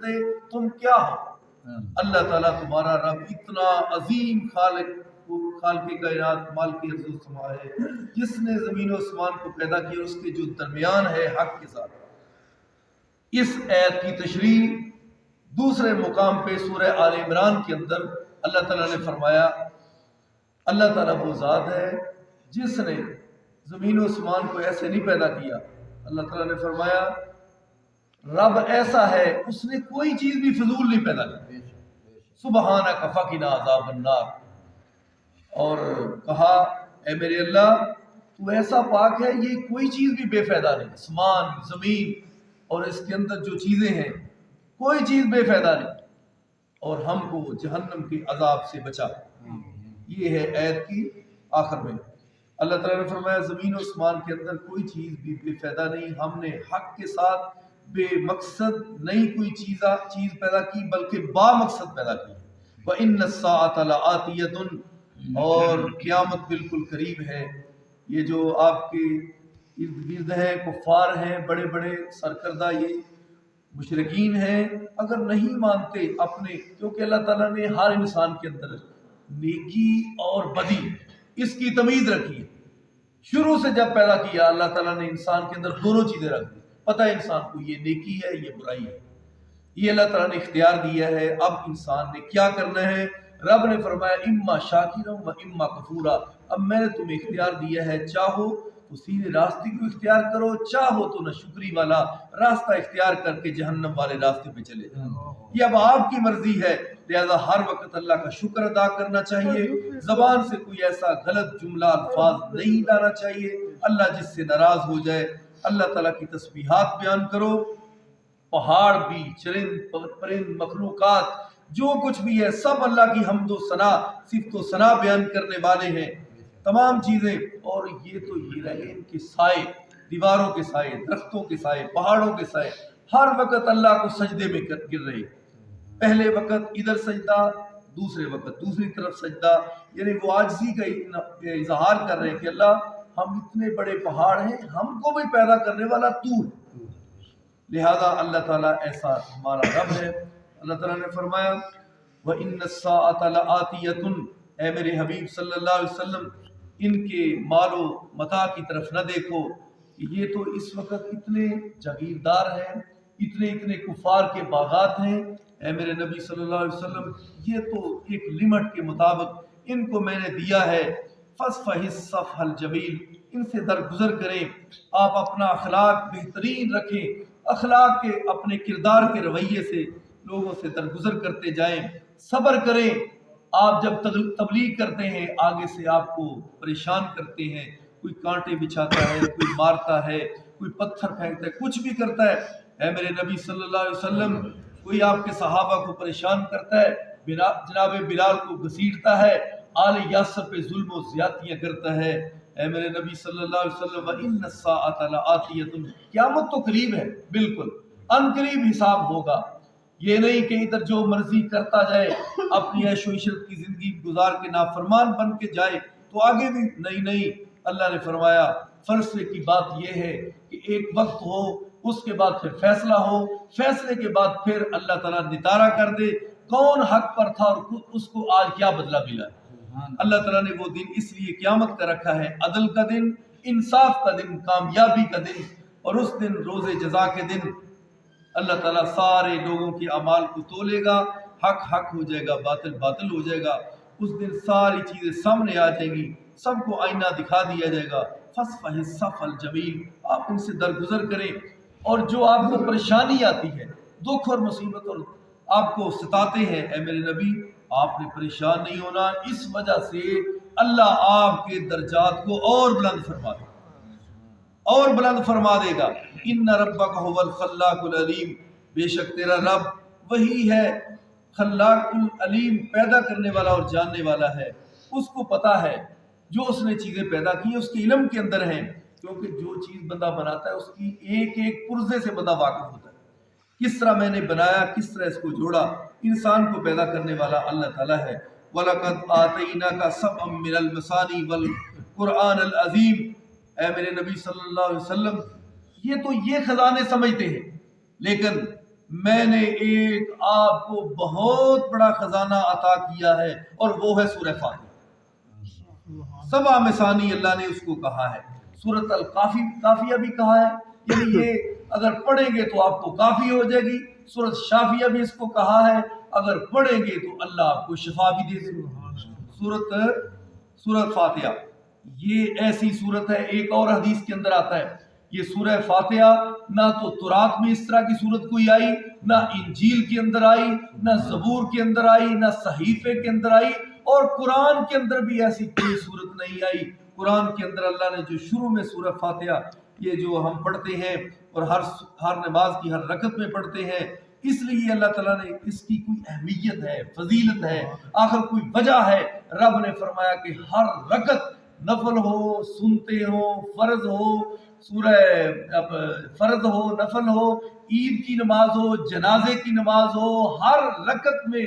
سکتے تم کیا ہو؟ اللہ تعالیٰ تمہارا رب اتنا عظیم خالق کائنات مالک ارض و سما ہے جس نے زمین و آسمان کو پیدا کیا اور اس کے جو درمیان ہے حق کے ساتھ۔ اس آیت کی تشریح دوسرے مقام پہ سورہ آل عمران کے اندر اللہ تعالیٰ نے فرمایا اللہ تعالیٰ وہ ذات ہے جس نے زمین و آسمان کو ایسے نہیں پیدا کیا۔ اللہ تعالیٰ نے فرمایا رب ایسا ہے اس نے کوئی چیز بھی فضول نہیں پیدا کی۔ سبحانک فقنا عذاب النار، اور کہا اے میرے اللہ تو ایسا پاک ہے یہ کوئی چیز بھی بے فائدہ نہیں، آسمان زمین اور اس کے اندر جو چیزیں ہیں کوئی چیز بے فائدہ نہیں، اور ہم کو جہنم کے عذاب سے بچا۔ یہ ہے آیت کی آخر میں اللہ تعالیٰ نے فرمایا زمین و آسمان کے اندر کوئی چیز بھی بے فائدہ نہیں، ہم نے حق کے ساتھ بے مقصد نہیں کوئی چیز پیدا کی بلکہ با مقصد پیدا کی۔ وَإِنَّ السَّاعَةَ لَآتِيَةٌ، اور قیامت بالکل قریب ہے۔ یہ جو آپ کے ارد گرد ہیں کفار ہیں بڑے بڑے سرکردہ یہ مشرکین ہیں، اگر نہیں مانتے اپنے، کیونکہ اللہ تعالیٰ نے ہر انسان کے اندر نیکی اور بدی اس کی تمیز رکھی ہے۔ شروع سے جب پیدا کیا اللہ تعالیٰ نے انسان کے اندر دونوں چیزیں رکھ دی، پتہ ہے انسان کو یہ نیکی ہے یہ برائی ہے، یہ اللہ تعالیٰ نے اختیار دیا ہے۔ اب انسان نے کیا کرنا ہے؟ رب نے فرمایا اما شاکرا و اما کفورا، اب میں نے تمہیں اختیار دیا ہے، چاہو تو سیدھے راستے کو اختیار کرو، چاہو تو ناشکری والا راستہ اختیار کر کے جہنم والے راستے پہ چلے جاؤ۔ یہ اب آپ کی مرضی ہے، لہذا ہر وقت اللہ کا شکر ادا کرنا چاہیے، زبان سے کوئی ایسا غلط جملہ الفاظ نہیں لانا چاہیے اللہ جس سے ناراض ہو جائے۔ اللہ تعالیٰ کی تسبیحات بیان کرو، پہاڑ بھی، چرند پرند مخلوقات جو کچھ بھی ہے سب اللہ کی حمد و ثنا صفت و ثنا بیان کرنے والے ہیں تمام چیزیں۔ اور یہ تو یہ رہے ان کے سائے، دیواروں کے سائے، درختوں کے سائے، پہاڑوں کے سائے ہر وقت اللہ کو سجدے میں گر رہے، پہلے وقت ادھر سجدہ، دوسرے وقت دوسری طرف سجدہ، یعنی وہ عاجزی کا اظہار کر رہے ہیں کہ اللہ ہم اتنے بڑے پہاڑ ہیں، ہم کو بھی پیدا کرنے والا تو ہے۔ لہذا اللہ تعالیٰ ایسا ہمارا رب ہے۔ اللہ تعالیٰ نے فرمایا وَإِنَّ السَّاعَةَ لَآتِيَةٌ، اے میرے حبیب صلی اللہ علیہ وسلم ان کے مال و متاع کی طرف نہ دیکھو کہ یہ تو اس وقت اتنے جاگیردار ہیں، اتنے کفار کے باغات ہیں، اے میرے نبی صلی اللہ علیہ وسلم یہ تو ایک لمٹ کے مطابق ان کو میں نے دیا ہے۔ فَاصْفَحِ الصَّفْحَ الْجَمِيلَ، ان سے درگزر کریں، آپ اپنا اخلاق بہترین رکھیں، اخلاق کے اپنے کردار کے رویے سے لوگوں سے درگزر کرتے جائیں، صبر کریں۔ آپ جب تبلیغ کرتے ہیں آگے سے آپ کو پریشان کرتے ہیں، کوئی کانٹے بچھاتا ہے، کوئی مارتا ہے، کوئی پتھر پھینکتا ہے، کچھ بھی کرتا ہے، اے میرے نبی صلی اللہ علیہ وسلم کوئی آپ کے صحابہ کو پریشان کرتا ہے، جناب بلال کو گھسیٹتا ہے، آل یاسر پہ ظلم و زیادتیاں کرتا ہے، اے میرے نبی صلی اللہ علیہ وسلم وَإِنَّ السَّاعَةَ لَآتِيَةٌ، قیامت تو قریب ہے، بالکل ان قریب حساب ہوگا۔ یہ نہیں کہ ادھر جو مرضی کرتا جائے اپنی عیش و عشرت کی زندگی گزار کے نافرمان بن کے جائے تو آگے بھی نہیں۔ اللہ نے فرمایا فیصلے کی بات یہ ہے کہ ایک وقت ہو، اس کے بعد پھر فیصلہ ہو، فیصلے کے بعد پھر اللہ تعالیٰ نتارا کر دے کون حق پر تھا اور اس کو آج کیا بدلہ ملا۔ اللہ تعالیٰ نے وہ دن اس لیے قیامت کا رکھا ہے، عدل کا دن، انصاف کا دن، کامیابی کا دن، اور اس دن روز جزا کے دن اللہ تعالیٰ سارے لوگوں کے اعمال کو تولے گا، حق حق ہو جائے گا، باطل باطل ہو جائے گا۔ اس دن ساری چیزیں سامنے آ جائیں گی، سب کو آئینہ دکھا دیا جائے گا۔ فَاصْفَحِ الصَّفْحَ الْجَمِيلَ، آپ ان سے درگزر کریں، اور جو آپ کو پریشانی آتی ہے، دکھ اور مصیبت اور آپ کو ستاتے ہیں، اے میرے نبی آپ نے پریشان نہیں ہونا، اس وجہ سے اللہ آپ کے درجات کو اور بلند فرما دے گا۔ ان ربک هو الخلاق العلیم، بے شک تیرا رب وہی ہے خلاق العلیم، پیدا کرنے والا اور جاننے والا ہے، اس کو پتا ہے جو اس نے چیزیں پیدا کی اس کے علم کے اندر ہیں، کیونکہ جو چیز بندہ بناتا ہے اس کی ایک ایک پرزے سے بندہ واقف ہوتا ہے، کس طرح میں نے بنایا، کس طرح اس کو جوڑا۔ انسان کو پیدا کرنے والا اللہ تعالیٰ ہے۔ وَلَقَدْ آتَيْنَاكَ سَبْعًا مِّنَ الْمَثَانِي وَالْقُرْآنَ الْعَظِيمِ، اے میرے نبی صلی اللہ علیہ وسلم یہ تو یہ خزانے سمجھتے ہیں، لیکن میں نے ایک آپ کو بہت بڑا خزانہ عطا کیا ہے اور وہ ہے سورہ فاتحہ. سبع مثانی اللہ نے اس کو کہا ہے. سورۃ الکافیہ بھی کہا ہے، یعنی یہ اگر پڑھیں گے تو آپ کو کافی ہو جائے گی. سورۃ شافیہ بھی اس کو کہا ہے، اگر پڑھیں گے تو اللہ آپ کو شفا بھی دے دے. سورۃ فاتحہ یہ ایسی سورت ہے. ایک اور حدیث کے اندر آتا ہے یہ سورہ فاتحہ نہ تو تورات میں اس طرح کی سورت کوئی آئی، نہ انجیل کے اندر آئی، نہ زبور کے اندر آئی، نہ صحیفے کے اندر آئی، اور قرآن کے اندر بھی ایسی کوئی صورت نہیں آئی. قرآن کے اندر اللہ نے جو شروع میں سورہ فاتحہ یہ جو ہم پڑھتے ہیں اور ہر نماز کی ہر رکعت میں پڑھتے ہیں، اس لیے اللہ تعالیٰ نے اس کی کوئی اہمیت ہے، فضیلت ہے، آخر کوئی وجہ ہے. رب نے فرمایا کہ ہر رکعت نفل ہو، سنتے ہو، فرض ہو، فرض ہو، نفل ہو، عید کی نماز ہو، جنازے کی نماز ہو، ہر رکعت میں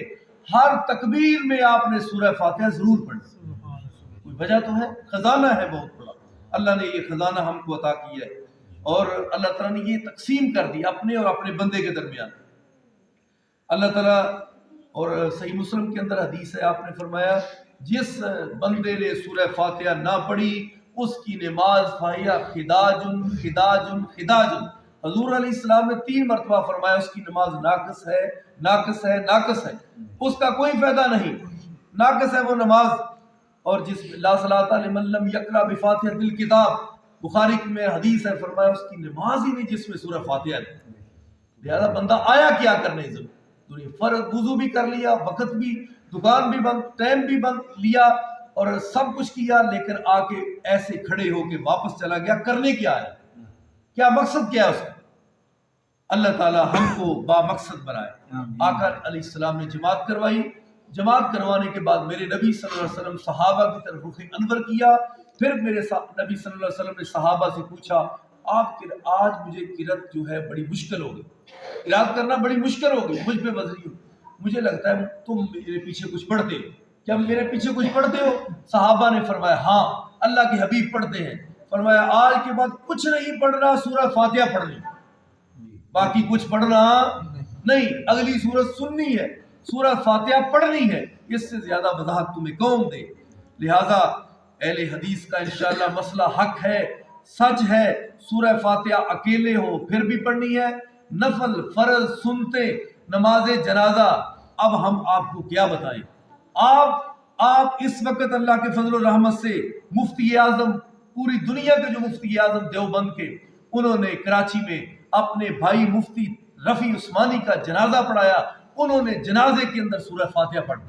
ہر تکبیر میں آپ نے سورہ فاتحہ ضرور پڑھی. کوئی وجہ تو ہے، خزانہ ہے بہت بڑا. اللہ نے یہ خزانہ ہم کو عطا کیا ہے اور اللہ تعالیٰ نے یہ تقسیم کر دی اپنے اور اپنے بندے کے درمیان. اللہ تعالیٰ اور صحیح مسلم کے اندر حدیث ہے، آپ نے فرمایا جس بندے نے سورہ فاتحہ نہ پڑھی اس کی نماز فہیہ خداجن خداجن خداجن. حضور علیہ السلام نے 3 مرتبہ فرمایا اس کی نماز ناقص ہے، ناقص ہے، ناقص ہے، اس کا کوئی فائدہ نہیں، ناقص ہے وہ نماز. اور جس لا صلاۃ لمن لم یقرأ بفاتحۃ الکتاب، بخاری میں حدیث ہے، فرمایا اس کی نماز ہی نہیں جس میں سورہ فاتحہ نہیں. لہذا بندہ آیا کیا کرنے دنیا، فرض وضو بھی کر لیا، وقت بھی، دکان بھی بند، ٹائم بھی بند لیا اور سب کچھ کیا، لیکن آ کے ایسے کھڑے ہو کے واپس چلا گیا. کرنے کیا ہے، کیا مقصد کیا ہے اس کا؟ اللہ تعالی ہم کو با مقصد بنائے. آقا علیہ السلام نے جماعت کروائی، جماعت کروانے کے بعد میرے نبی صلی اللہ علیہ وسلم صحابہ کی طرف رخ انور کیا. پھر میرے نبی صلی اللہ علیہ وسلم نے صحابہ سے پوچھا آپ آج مجھے قرات جو ہے بڑی مشکل ہوگی، قرات کرنا بڑی مشکل ہوگی، مجھ پہ وزری ہو، مجھے لگتا ہے تم میرے پیچھے کچھ پڑھتے ہو، کیا میرے پیچھے کچھ پڑھتے ہو؟ صحابہ نے فرمایا ہاں اللہ کے حبیب پڑھتے ہیں. فرمایا آج کے بعد کچھ نہیں پڑھنا، سورہ فاتحہ پڑھنی، باقی کچھ پڑھنا نہیں، اگلی سورت سننی ہے، سورہ فاتحہ پڑھنی ہے، اس سے زیادہ وضاحت تمہیں کون دے. لہذا اہل حدیث کا انشاءاللہ مسئلہ حق ہے، سچ ہے. سورہ فاتحہ اکیلے ہو پھر بھی پڑھنی ہے، نفل، فرض، سنتے، نماز جنازہ. اب ہم آپ کو کیا بتائیں، آپ اس وقت اللہ کے فضل و رحمت سے مفتی اعظم، پوری دنیا کے جو مفتی اعظم دیوبند کے، انہوں نے کراچی میں اپنے بھائی مفتی رفیع عثمانی کا جنازہ پڑھایا. انہوں نے جنازے کے اندر سورہ فاتحہ پڑھی.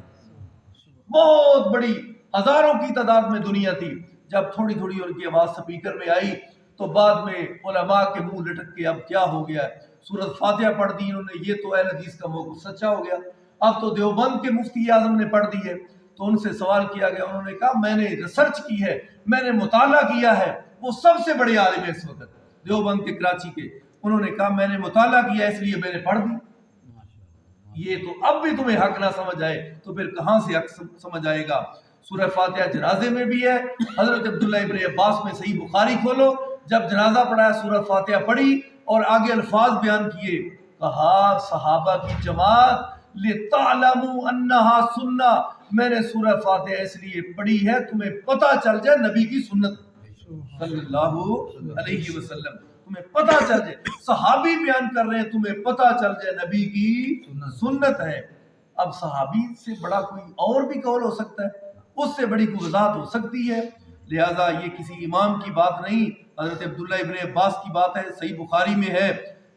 بہت بڑی ہزاروں کی تعداد میں دنیا تھی. جب تھوڑی تھوڑی ان کی آواز سپیکر میں آئی تو بعد میں علماء کے منہ لٹک کے اب کیا ہو گیا، سورۃ فاتحہ پڑھ دی انہوں نے، یہ تو اہل حدیث کا موقف سچا ہو گیا. اب تو دیوبند کے مفتی اعظم نے پڑھ دی ہے. تو ان سے سوال کیا گیا، انہوں نے کہا میں نے ریسرچ کی ہے، میں نے مطالعہ کیا ہے. وہ سب سے بڑے عالم ہیں اس وقت دیوبند کے، کراچی کے. انہوں نے کہا میں نے مطالعہ کیا اس لیے میں نے پڑھ دی. یہ تو اب بھی تمہیں حق نہ سمجھ آئے تو پھر کہاں سے حق سمجھ آئے گا. سورہ فاتحہ جنازے میں بھی ہے. حضرت عبداللہ ابن عباس میں صحیح بخاری کھولو، جب جنازہ پڑھایا سورہ فاتحہ پڑھی اور آگے الفاظ بیان کیے، کہا صحابہ کی جماعت لِتَعْلَمُوا أَنَّهَا سُنَّةٌ، میں نے سورہ فاتحہ اس لیے پڑھی ہے تمہیں پتہ چل جائے نبی کی سنت صلی اللہ علیہ وسلم، تمہیں پتہ چل جائے. صحابی بیان کر رہے ہیں تمہیں پتہ چل جائے نبی کی سنت ہے. اب صحابی سے بڑا کوئی اور بھی قول ہو سکتا ہے، اس سے بڑی کوئی وضاحت ہو سکتی ہے. لہٰذا یہ کسی امام کی بات نہیں، حضرت عبداللہ ابن عباس کی بات ہے، صحیح بخاری میں ہے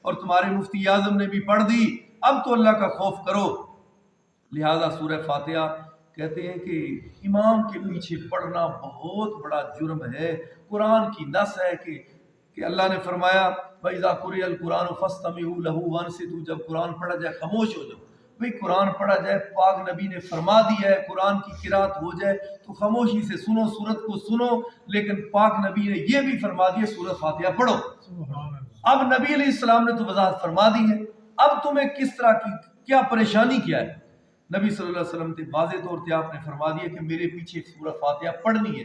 اور تمہارے مفتی اعظم نے بھی پڑھ دی. اب تو اللہ کا خوف کرو. لہذا سورہ فاتحہ کہتے ہیں کہ امام کے پیچھے پڑھنا بہت بڑا جرم ہے. قرآن کی نص ہے کہ اللہ نے فرمایا وَإِذَا قُرِئَ الْقُرْآنُ فَاسْتَمِعُوا لَهُ وَأَنصِتُوا، جب قرآن پڑھا جائے خاموش ہو جاؤ. بھئی قرآن پڑھا جائے، پاک نبی نے فرما دیا ہے قرآن کی قرات ہو جائے تو خاموشی سے سنو، سورت کو سنو. لیکن پاک نبی نے یہ بھی فرما دیا سورۃ فاتحہ پڑھو. اب نبی علیہ السلام نے تو وضاحت فرما دی ہے، اب تمہیں کس طرح کی کیا پریشانی کیا ہے؟ نبی صلی اللہ علیہ وسلم نے واضح طور پہ آپ نے فرما دیا کہ میرے پیچھے سورۃ فاتحہ پڑھنی ہے.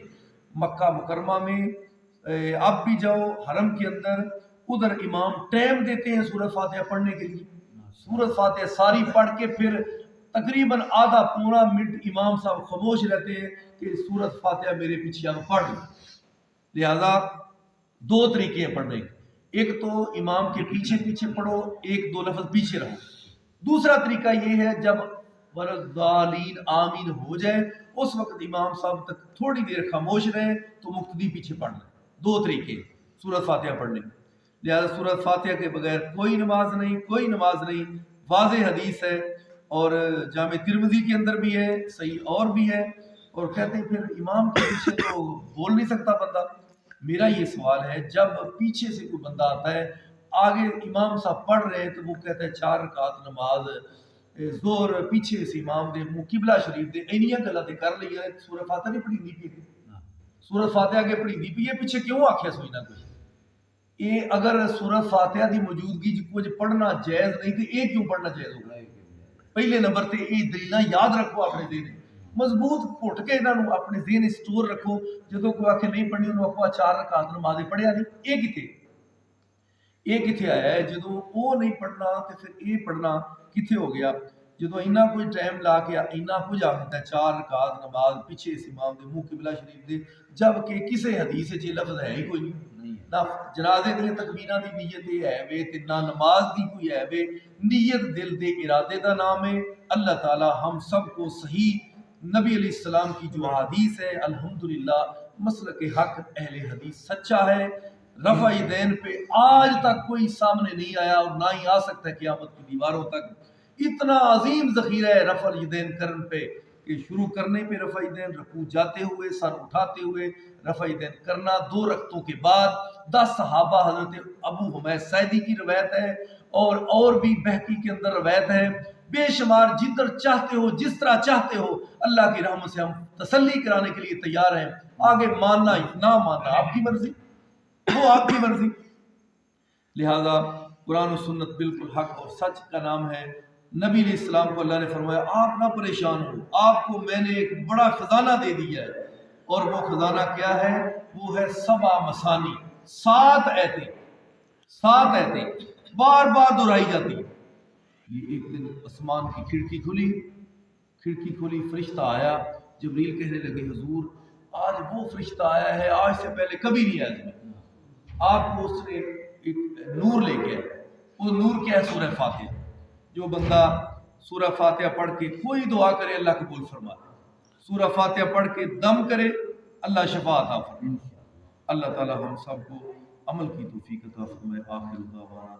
مکہ مکرمہ میں اب بھی جاؤ حرم کے اندر، ادھر امام ٹائم دیتے ہیں سورۃ فاتحہ پڑھنے کے لیے. سورۃ فاتحہ ساری پڑھ کے پھر تقریباً آدھا پونا منٹ امام صاحب خاموش رہتے ہیں کہ سورۃ فاتحہ میرے پیچھے آپ پڑھ لیں. لہذا دو طریقے ہیں پڑھنے کے. ایک تو امام کے پیچھے پیچھے پڑھو، ایک دو لفظ پیچھے رہو. دوسرا طریقہ یہ ہے جب ولضالین آمین ہو جائے اس وقت امام صاحب تک تھوڑی دیر خاموش رہیں تو مقتدی پیچھے پڑھ لیں. دو طریقے سورۃ فاتحہ پڑھنے. لہذا سورۃ فاتحہ کے بغیر کوئی نماز نہیں، کوئی نماز نہیں. واضح حدیث ہے اور جامع ترمذی کے اندر بھی ہے، صحیح اور بھی ہے. اور کہتے ہیں پھر امام کے پیچھے تو بول نہیں سکتا بندہ. میرا یہ سوال ہے جب پیچھے سے کوئی بندہ آتا ہے، آگے امام صاحب پڑھ رہے ہیں تو وہ کہتا ہے 4 رکعت نماز زور پیچھے سے امام دے منہ قبلہ شریف دے اینیاں گلاں تے کر لئی ہے، سورۃ فاتحہ نہیں پڑھی دی پئی. سورۃ فاتحہ کے پڑھی دی پئی ہے، پیچھے کیوں آکھیا سوئی نہ کوئی. یہ اگر سورۃ فاتحہ دی موجودگی کچھ پڑھنا جائز نہیں تے یہ کیوں پڑھنا جائز ہوگا. پہلے نمبر تے یہ دلیلاں یاد رکھو اپنے ذہن مضبوط گھٹ کے انہوں اپنے ذہن سٹور رکھو. جدوں کوئی آکھے نہیں پڑھنی انہوں آکھو 4 رکعت نماز پڑھیا نہیں. یہ کتھے آیا ہے؟ جدوں وہ نہیں پڑھنا تے پھر یہ پڑھنا کتھے ہو گیا؟ جدوں اینا کوئی ٹائم لا کے اینا کچھ آکھتا ہے 4 رکعت نماز پیچھے اس امام دے منہ قبلہ شریف دے، جبکہ کسے حدیث وچ یہ لفظ ہے ہی کوئی نہیں. نہ جنازے دی تکبیراں دی نیت ہے وے تے نہ نماز دی کوئی ہے وے. نیت دل دے ارادے دا نام ہے. اللہ تعالی ہم سب کو صحیح نبی علیہ السلام کی جو حدیث ہے الحمدللہ مسلک حق اہل حدیث سچا ہے. رفع یدین پہ آج تک کوئی سامنے نہیں آیا اور نہ ہی آ سکتا ہے قیامت کی دیواروں تک. اتنا عظیم ذخیرہ ہے رفع یدین کرن پہ کہ شروع کرنے پہ رفع یدین، رکوع جاتے ہوئے، سر اٹھاتے ہوئے رفع یدین کرنا. 2 رکعتوں کے بعد 10 صحابہ حضرت ابو حمید سعدی کی روایت ہے اور بھی بہقی کے اندر روایت ہے. بے شمار جدھر چاہتے ہو جس طرح چاہتے ہو اللہ کی رحمت سے ہم تسلی کرانے کے لیے تیار ہیں. آگے ماننا نہ ماننا آپ کی مرضی، وہ آپ کی مرضی. لہذا قرآن و سنت بالکل حق اور سچ کا نام ہے. نبی علیہ السلام کو اللہ نے فرمایا آپ نہ پریشان ہو، آپ کو میں نے ایک بڑا خزانہ دے دیا ہے. اور وہ خزانہ کیا ہے؟ وہ ہے 7 مثانی، 7 آیتیں. 7 آیتیں بار بار دہرائی جاتی. یہ ایک دن آسمان کی کھڑکی کھلی، فرشتہ آیا. جبریل کہنے لگے حضور آج وہ فرشتہ آیا ہے آج سے پہلے کبھی نہیں آیا. آپ کو اس نے ایک نور لے کے آیا. وہ نور کیا ہے؟ سورہ فاتحہ. جو بندہ سورہ فاتحہ پڑھ کے کوئی دعا کرے اللہ قبول فرما دے. سورہ فاتحہ پڑھ کے دم کرے اللہ شفا عطا فرمائے. اللہ تعالی ہم سب کو عمل کی توفیق عطا فرمائے. آخر دعوانا